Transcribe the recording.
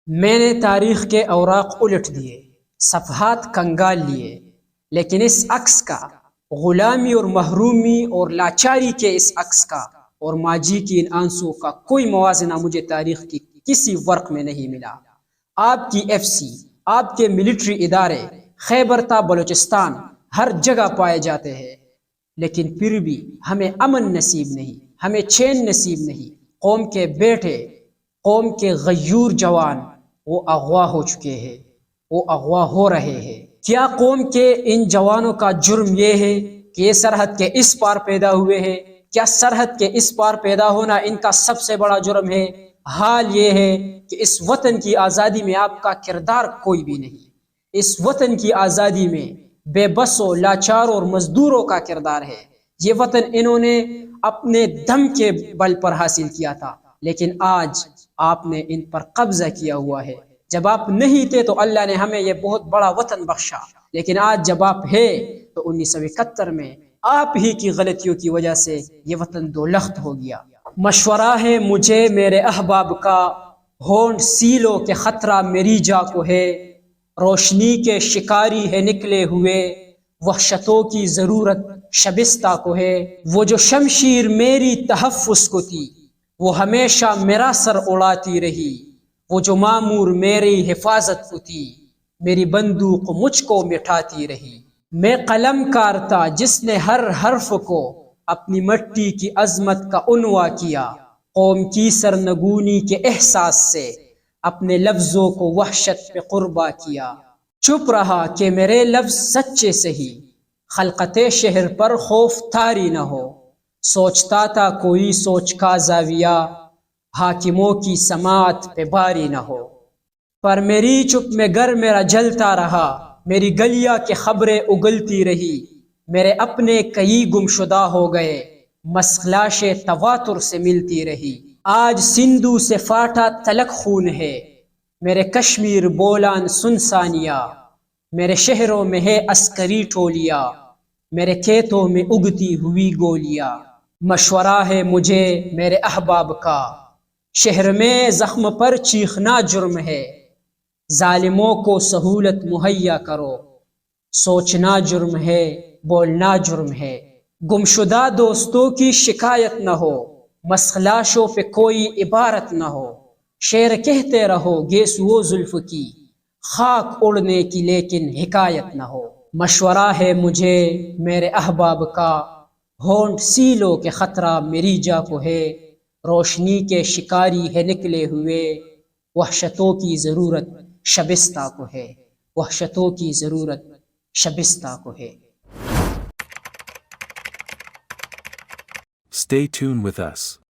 میں نے تاریخ کے اوراق الٹ دیے، صفحات کنگال لیے، لیکن اس عکس کا، غلامی اور محرومی اور لاچاری کے اس عکس کا اور ماجی کی ان آنسوں کا کوئی موازنہ مجھے تاریخ کی کسی ورق میں نہیں ملا۔ آپ کی ایف سی، آپ کے ملٹری ادارے خیبر تا بلوچستان ہر جگہ پائے جاتے ہیں، لیکن پھر بھی ہمیں امن نصیب نہیں، ہمیں چین نصیب نہیں۔ قوم کے بیٹے، قوم کے غیور جوان وہ اغوا ہو چکے ہیں، وہ اغوا ہو رہے ہیں۔ کیا قوم کے ان جوانوں کا جرم یہ ہے کہ یہ سرحد کے اس پار پیدا ہوئے ہیں؟ کیا سرحد کے اس پار پیدا ہونا ان کا سب سے بڑا جرم ہے؟ حال یہ ہے کہ اس وطن کی آزادی میں آپ کا کردار کوئی بھی نہیں۔ اس وطن کی آزادی میں بے بسوں، لاچاروں اور مزدوروں کا کردار ہے۔ یہ وطن انہوں نے اپنے دم کے بل پر حاصل کیا تھا، لیکن آج آپ نے ان پر قبضہ کیا ہوا ہے۔ جب آپ نہیں تھے تو اللہ نے ہمیں یہ بہت بڑا وطن بخشا، لیکن آج جب آپ ہے تو 1971 میں آپ ہی کی غلطیوں کی وجہ سے یہ وطن دولخت ہو گیا۔ مشورہ ہے مجھے میرے احباب کا، ہونٹ سیلو کہ خطرہ میری جا کو ہے، روشنی کے شکاری ہے نکلے ہوئے، وحشتوں کی ضرورت شبستہ کو ہے۔ وہ جو شمشیر میری تحفظ کو تھی، وہ ہمیشہ میرا سر اڑاتی رہی، وہ جو معمور میری حفاظت کو تھی، میری بندوق مجھ کو مٹھاتی رہی۔ میں قلم کار تھا جس نے ہر حرف کو اپنی مٹی کی عظمت کا عنوان کیا، قوم کی سرنگونی کے احساس سے اپنے لفظوں کو وحشت پہ قربا کیا۔ چپ رہا کہ میرے لفظ سچے سہی، خلقت شہر پر خوف تاری نہ ہو، سوچتا تھا کوئی سوچ کا زاویہ، حاکموں کی سماعت پہ باری نہ ہو۔ پر میری چپ میں گر میرا جلتا رہا، میری گلیاں کی خبریں اگلتی رہی، میرے اپنے کئی گم شدہ ہو گئے، مسخلاش تواتر سے ملتی رہی۔ آج سندھو سے فاٹا تلک خون ہے، میرے کشمیر بولان سنسانیا، میرے شہروں میں ہے عسکری ٹولیاں، میرے کھیتوں میں اگتی ہوئی گولیاں۔ مشورہ ہے مجھے میرے احباب کا، شہر میں زخم پر چیخنا جرم ہے، ظالموں کو سہولت مہیا کرو، سوچنا جرم ہے، بولنا جرم ہے۔ گمشدہ دوستوں کی شکایت نہ ہو، مسخلاشوں پہ کوئی عبارت نہ ہو، شعر کہتے رہو گیسو زلف کی، خاک اڑنے کی لیکن حکایت نہ ہو۔ مشورہ ہے مجھے میرے احباب کا، ہونٹ سیلو کہ خطرہ میری جا کو ہے، روشنی کے شکاری ہے نکلے ہوئے، وحشتوں کی ضرورت شبستہ کو ہے، وحشتوں کی ضرورت شبستہ کو ہے۔ Stay tuned with us.